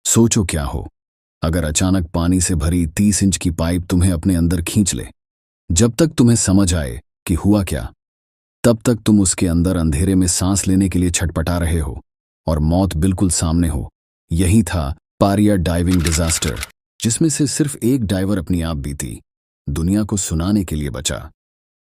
सोचो क्या हो अगर अचानक पानी से भरी 30 इंच की पाइप तुम्हें अपने अंदर खींच ले। जब तक तुम्हें समझ आए कि हुआ क्या, तब तक तुम उसके अंदर अंधेरे में सांस लेने के लिए छटपटा रहे हो और मौत बिल्कुल सामने हो। यही था पारिया डाइविंग डिजास्टर, जिसमें से सिर्फ एक डाइवर अपनी आप बीती दुनिया को सुनाने के लिए बचा।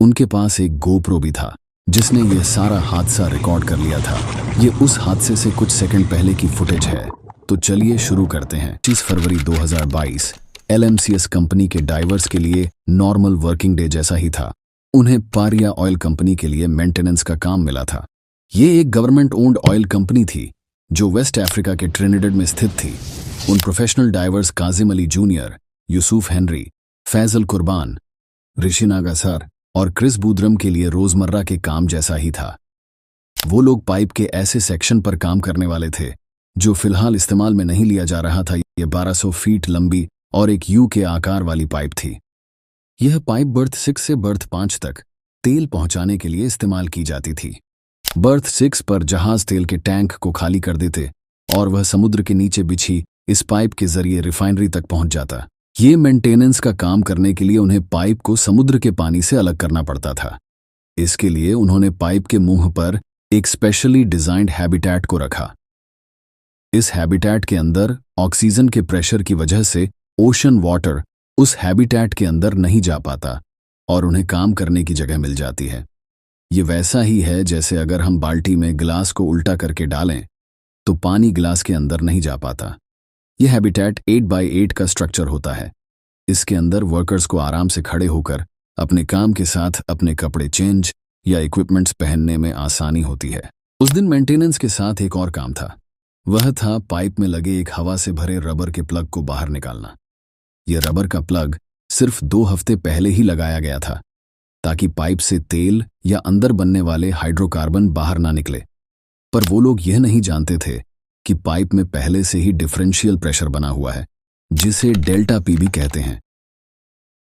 उनके पास एक गोप्रो भी था जिसने यह सारा हादसा रिकॉर्ड कर लिया था। ये उस हादसे से कुछ सेकंड पहले की फुटेज है। तो चलिए शुरू करते हैं। 25 फरवरी 2022 LMCS कंपनी के डाइवर्स के लिए नॉर्मल वर्किंग डे जैसा ही था। उन्हें पारिया ऑयल कंपनी के लिए मेंटेनेंस का काम मिला था। ये एक गवर्नमेंट ओन्ड ऑयल कंपनी थी जो वेस्ट अफ्रीका के ट्रिनिडेड में स्थित थी। उन professional divers Kazim Ali junior, Yusuf Henry, Faizal Kurban, Rishi Nagassar और क्रिस बूदरम के लिए रोजमर्रा के काम जैसा ही था। वो लोग पाइप के ऐसे सेक्शन पर काम करने वाले थे जो फिलहाल इस्तेमाल में नहीं लिया जा रहा था। ये 1200 फीट लंबी और एक यू के आकार वाली पाइप थी। यह पाइप बर्थ 6 से बर्थ 5 तक तेल पहुंचाने के लिए इस्तेमाल की जाती थी। बर्थ 6 पर जहाज तेल के टैंक को खाली कर देते और वह समुद्र के नीचे बिछी इस पाइप के जरिए रिफाइनरी तक पहुंच जाता। ये मेंटेनेंस का काम करने के लिए उन्हें पाइप को समुद्र के पानी से अलग करना पड़ता था। इसके लिए उन्होंने पाइप के मुंह पर एक स्पेशली डिजाइंड हैबिटेट को रखा। इस हैबिटेट के अंदर ऑक्सीजन के प्रेशर की वजह से ओशन वाटर उस हैबिटेट के अंदर नहीं जा पाता और उन्हें काम करने की जगह मिल जाती है। ये वैसा ही है जैसे अगर हम बाल्टी में गिलास को उल्टा करके डालें तो पानी गिलास के अंदर नहीं जा पाता। यह हैबिटेट 8x8 का स्ट्रक्चर होता है। इसके अंदर वर्कर्स को आराम से खड़े होकर अपने काम के साथ अपने कपड़े चेंज या इक्विपमेंट्स पहनने में आसानी होती है। उस दिन मेंटेनेंस के साथ एक और काम था। वह था पाइप में लगे एक हवा से भरे रबर के प्लग को बाहर निकालना। यह रबर का प्लग सिर्फ 2 हफ्ते पहले ही लगाया गया था ताकि पाइप से तेल या अंदर बनने वाले हाइड्रोकार्बन बाहर ना निकले। पर वो लोग यह नहीं जानते थे कि पाइप में पहले से ही डिफरेंशियल प्रेशर बना हुआ है, जिसे डेल्टा पी भी कहते हैं।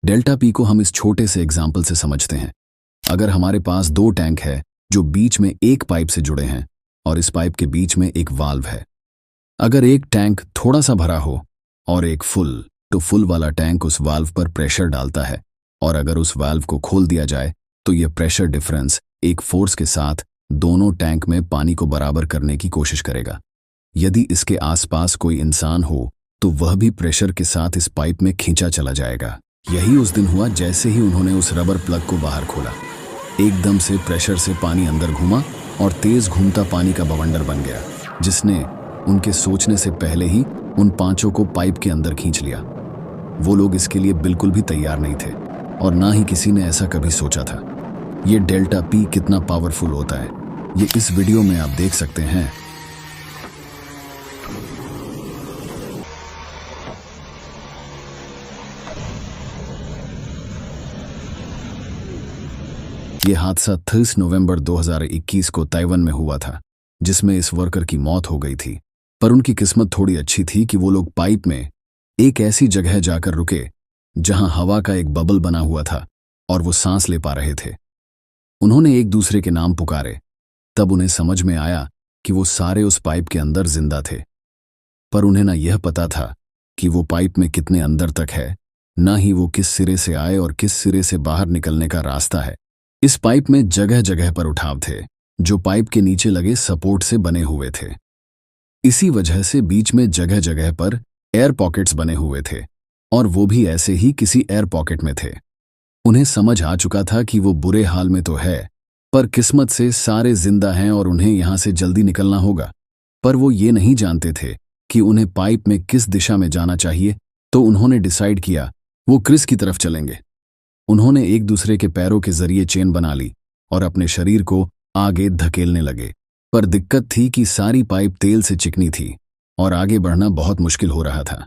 डेल्टा पी को हम इस छोटे से एग्जाम्पल से समझते हैं। अगर हमारे पास 2 टैंक है जो बीच में एक पाइप से जुड़े हैं और इस पाइप के बीच में एक वाल्व है। अगर एक टैंक थोड़ा सा भरा हो और एक फुल, तो फुल वाला टैंक उस वाल्व पर प्रेशर डालता है और अगर उस वाल्व को खोल दिया जाए तो यह प्रेशर डिफरेंस एक फोर्स के साथ दोनों टैंक में पानी को बराबर करने की कोशिश करेगा। यदि इसके आसपास कोई इंसान हो तो वह भी प्रेशर के साथ इस पाइप में खींचा चला जाएगा। यही उस दिन हुआ। जैसे ही उन्होंने उस रबर प्लग को बाहर खोला, एकदम से प्रेशर से पानी अंदर घूमा और तेज घूमता पानी का बवंडर बन गया, जिसने उनके सोचने से पहले ही उन 5 को पाइप के अंदर खींच लिया। वो लोग इसके लिए बिल्कुल भी तैयार नहीं थे और ना ही किसी ने ऐसा कभी सोचा था। ये डेल्टा पी कितना पावरफुल होता है, ये इस वीडियो में आप देख सकते हैं। यह हादसा 30 नवंबर 2021 को ताइवान में हुआ था, जिसमें इस वर्कर की मौत हो गई थी। पर उनकी किस्मत थोड़ी अच्छी थी कि वो लोग पाइप में एक ऐसी जगह जाकर रुके जहां हवा का एक बबल बना हुआ था और वो सांस ले पा रहे थे। उन्होंने एक दूसरे के नाम पुकारे। तब उन्हें समझ में आया कि वो सारे उस पाइप के अंदर जिंदा थे। पर उन्हें ना यह पता था कि वो पाइप में कितने अंदर तक है, ना ही वो किस सिरे से आए और किस सिरे से बाहर निकलने का रास्ता है। इस पाइप में जगह जगह पर उठाव थे जो पाइप के नीचे लगे सपोर्ट से बने हुए थे। इसी वजह से बीच में जगह जगह पर एयर पॉकेट्स बने हुए थे और वो भी ऐसे ही किसी एयर पॉकेट में थे। उन्हें समझ आ चुका था कि वो बुरे हाल में तो है, पर किस्मत से सारे जिंदा हैं और उन्हें यहां से जल्दी निकलना होगा। पर वो ये नहीं जानते थे कि उन्हें पाइप में किस दिशा में जाना चाहिए। तो उन्होंने डिसाइड किया वो क्रिस की तरफ चलेंगे। उन्होंने एक दूसरे के पैरों के जरिए चेन बना ली और अपने शरीर को आगे धकेलने लगे। पर दिक्कत थी कि सारी पाइप तेल से चिकनी थी और आगे बढ़ना बहुत मुश्किल हो रहा था।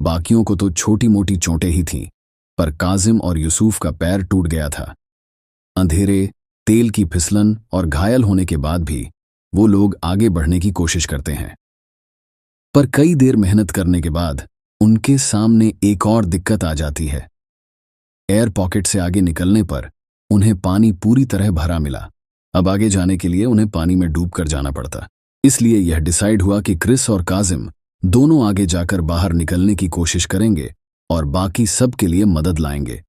बाकियों को तो छोटी मोटी चोटें ही थीं, पर काजिम और यूसुफ का पैर टूट गया था। अंधेरे, तेल की फिसलन और घायल होने के बाद भी वो लोग आगे बढ़ने की कोशिश करते हैं। पर कई देर मेहनत करने के बाद उनके सामने एक और दिक्कत आ जाती है। एयर पॉकेट से आगे निकलने पर उन्हें पानी पूरी तरह भरा मिला। अब आगे जाने के लिए उन्हें पानी में डूबकर जाना पड़ता। इसलिए यह डिसाइड हुआ कि क्रिस और काजिम दोनों आगे जाकर बाहर निकलने की कोशिश करेंगे और बाकी सब के लिए मदद लाएंगे।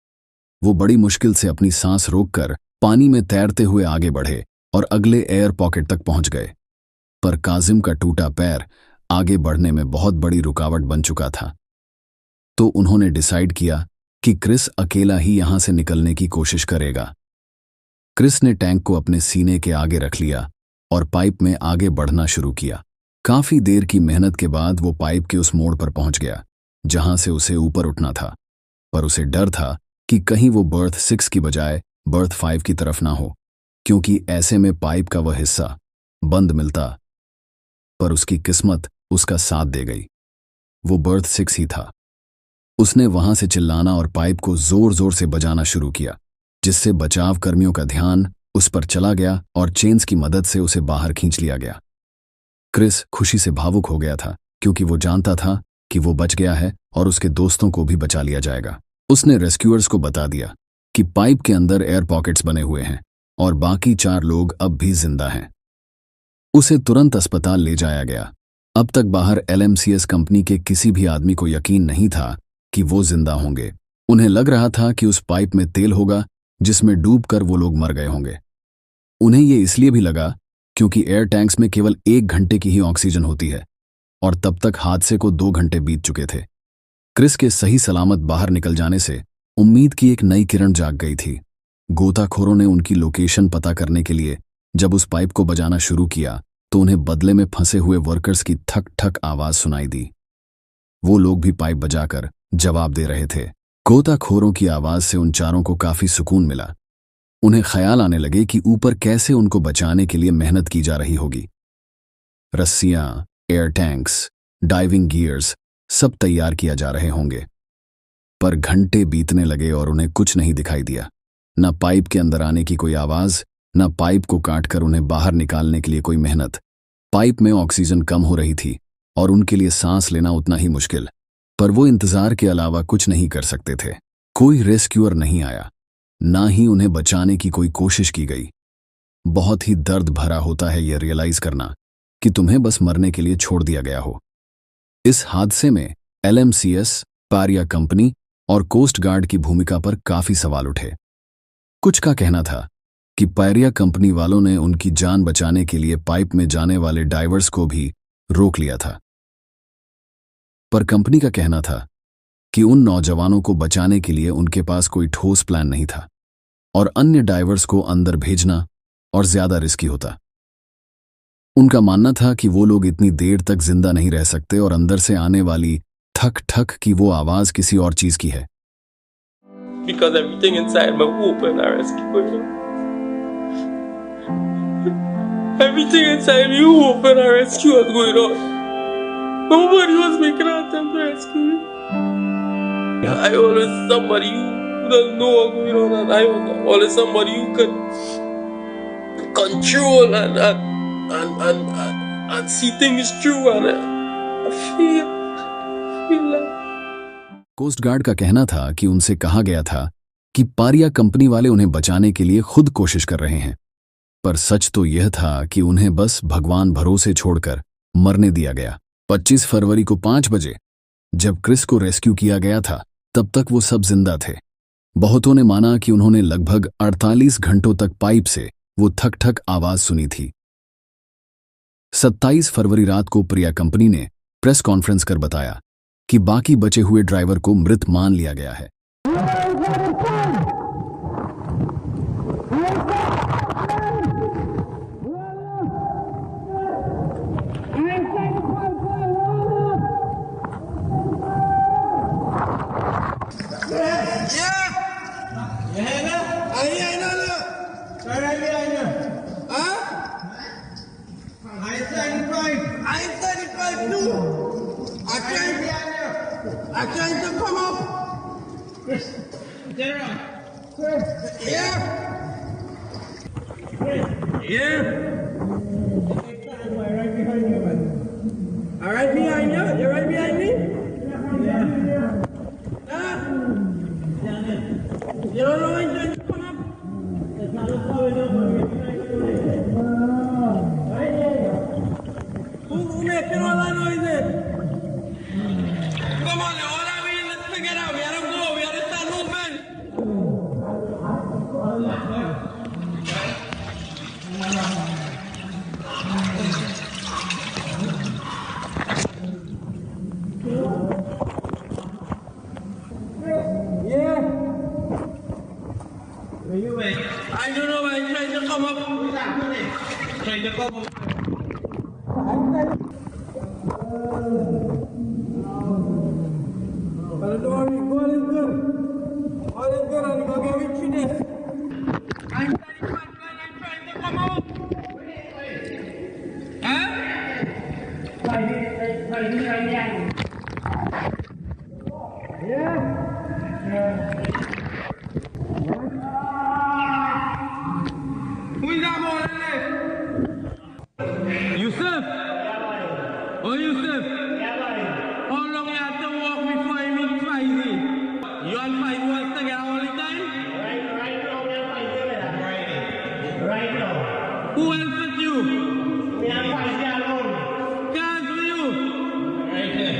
वो बड़ी मुश्किल से अपनी सांस रोककर पानी में तैरते हुए आगे बढ़े और अगले एयर पॉकेट तक पहुंच गए। पर काजिम का टूटा पैर आगे बढ़ने में बहुत बड़ी रुकावट बन चुका था। तो उन्होंने डिसाइड किया कि क्रिस अकेला ही यहां से निकलने की कोशिश करेगा। क्रिस ने टैंक को अपने सीने के आगे रख लिया और पाइप में आगे बढ़ना शुरू किया। काफी देर की मेहनत के बाद वो पाइप के उस मोड़ पर पहुंच गया जहां से उसे ऊपर उठना था। पर उसे डर था कि कहीं वो बर्थ 6 की बजाय बर्थ 5 की तरफ ना हो, क्योंकि ऐसे में पाइप का वह हिस्सा बंद मिलता। पर उसकी किस्मत उसका साथ दे गई। वो बर्थ 6 ही था। उसने वहां से चिल्लाना और पाइप को जोर जोर से बजाना शुरू किया, जिससे बचाव कर्मियों का ध्यान उस पर चला गया और चेन्स की मदद से उसे बाहर खींच लिया गया। क्रिस खुशी से भावुक हो गया था, क्योंकि वो जानता था कि वो बच गया है और उसके दोस्तों को भी बचा लिया जाएगा। उसने रेस्क्यूअर्स को बता दिया कि पाइप के अंदर एयर पॉकेट्स बने हुए हैं और बाकी 4 लोग अब भी जिंदा हैं। उसे तुरंत अस्पताल ले जाया गया। अब तक बाहर LMCS कंपनी के किसी भी आदमी को यकीन नहीं था कि वो जिंदा होंगे। उन्हें लग रहा था कि उस पाइप में तेल होगा जिसमें डूबकर वो लोग मर गए होंगे। उन्हें ये इसलिए भी लगा क्योंकि एयर टैंक्स में केवल 1 घंटे की ही ऑक्सीजन होती है और तब तक हादसे को 2 घंटे बीत चुके थे। क्रिस के सही सलामत बाहर निकल जाने से उम्मीद की एक नई किरण जाग गई थी। गोताखोरों ने उनकी लोकेशन पता करने के लिए जब उस पाइप को बजाना शुरू किया तो उन्हें बदले में फंसे हुए वर्कर्स की ठक ठक आवाज सुनाई दी। वो लोग भी पाइप बजाकर जवाब दे रहे थे। गोताखोरों की आवाज से उन चारों को काफी सुकून मिला। उन्हें ख्याल आने लगे कि ऊपर कैसे उनको बचाने के लिए मेहनत की जा रही होगी। रस्सियां, एयर टैंक्स, डाइविंग गियर्स सब तैयार किया जा रहे होंगे। पर घंटे बीतने लगे और उन्हें कुछ नहीं दिखाई दिया। न पाइप के अंदर आने की कोई आवाज, न पाइप को काटकर उन्हें बाहर निकालने के लिए कोई मेहनत। पाइप में ऑक्सीजन कम हो रही थी और उनके लिए सांस लेना उतना ही मुश्किल। पर वो इंतजार के अलावा कुछ नहीं कर सकते थे। कोई रेस्क्यूअर नहीं आया, ना ही उन्हें बचाने की कोई कोशिश की गई। बहुत ही दर्द भरा होता है यह रियलाइज करना कि तुम्हें बस मरने के लिए छोड़ दिया गया हो। इस हादसे में LMCS, पारिया कंपनी और कोस्ट गार्ड की भूमिका पर काफी सवाल उठे। कुछ का कहना था कि पारिया कंपनी वालों ने उनकी जान बचाने के लिए पाइप में जाने वाले डाइवर्स को भी रोक लिया था। पर कंपनी का कहना था कि उन नौजवानों को बचाने के लिए उनके पास कोई ठोस प्लान नहीं था और अन्य डाइवर्स को अंदर भेजना और ज्यादा रिस्की होता। उनका मानना था कि वो लोग इतनी देर तक जिंदा नहीं रह सकते और अंदर से आने वाली ठक ठक की वो आवाज किसी और चीज की है। Because everything inside me open, I rescue you. Everything inside me open, I rescue what's going on. Nobody was making an attempt to rescue me. I always somebody who doesn't know what's going on, and I was always somebody who could control and see things through, and I feel like. Coast guard का कहना था कि उनसे कहा गया था कि Pariya company वाले उन्हें बचाने के लिए खुद कोशिश कर रहे हैं। पर सच तो यह था कि उन्हें बस भगवान भरोसे छोड़कर मरने दिया गया। 25 फरवरी को 5 बजे जब क्रिस को रेस्क्यू किया गया था, तब तक वो सब जिंदा थे। बहुतों ने माना कि उन्होंने लगभग 48 घंटों तक पाइप से वो थक थक आवाज सुनी थी। 27 फरवरी रात को पारिया कंपनी ने प्रेस कॉन्फ्रेंस कर बताया कि बाकी बचे हुए ड्राइवर को मृत मान लिया गया है। I trying to come up. General. Yeah. Yeah. Right behind you, man. All right behind you? You're right behind me? Yeah. Huh? You don't know when you're trying to come up? It's not going up. Who making all that noise? But don't worry, all is good. All is good, and go get rich in this. I'm trying to come out. Who is that boy there? Yusuf? Oh, Yusuf? How long you have to walk before you meet Faizi? You and Faizi was together all the time? Right now, we are fighting. Right now. Who else with you? We are fighting alone. Can't with you? Right there.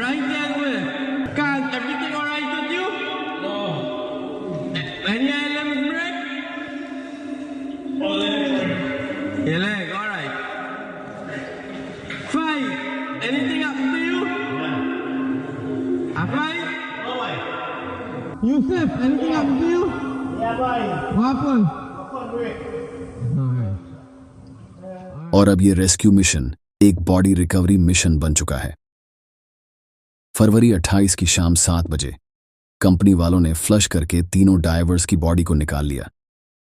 Right there where? Can't everything alright with you? No. Any limbs break? All in. Your leg, alright. Five, anything happen to you? Yeah. A five? No way. Yusuf, anything happen to you? Yeah, boy. What happened? Upon break. और अब ये rescue mission एक body recovery mission बन चुका है। फरवरी 28 की शाम 7 बजे कंपनी वालों ने फ्लश करके तीनों डाइवर्स की बॉडी को निकाल लिया,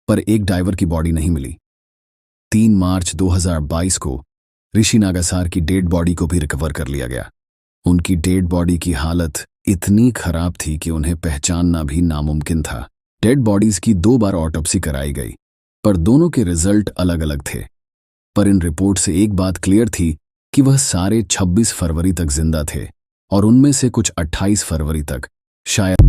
पर एक डाइवर की बॉडी नहीं मिली। 3 मार्च 2022 को ऋषि नागासार की डेड बॉडी को भी रिकवर कर लिया गया। उनकी डेड बॉडी की हालत इतनी खराब थी कि उन्हें पहचानना भी नामुमकिन था। डेड बॉडीज की 2 बार ऑटोप्सी कराई गई, पर दोनों के रिजल्ट अलग अलग थे। पर इन रिपोर्ट से एक बात क्लियर थी कि वह सारे 26 फरवरी तक जिंदा थे और उनमें से कुछ 28 फरवरी तक शायद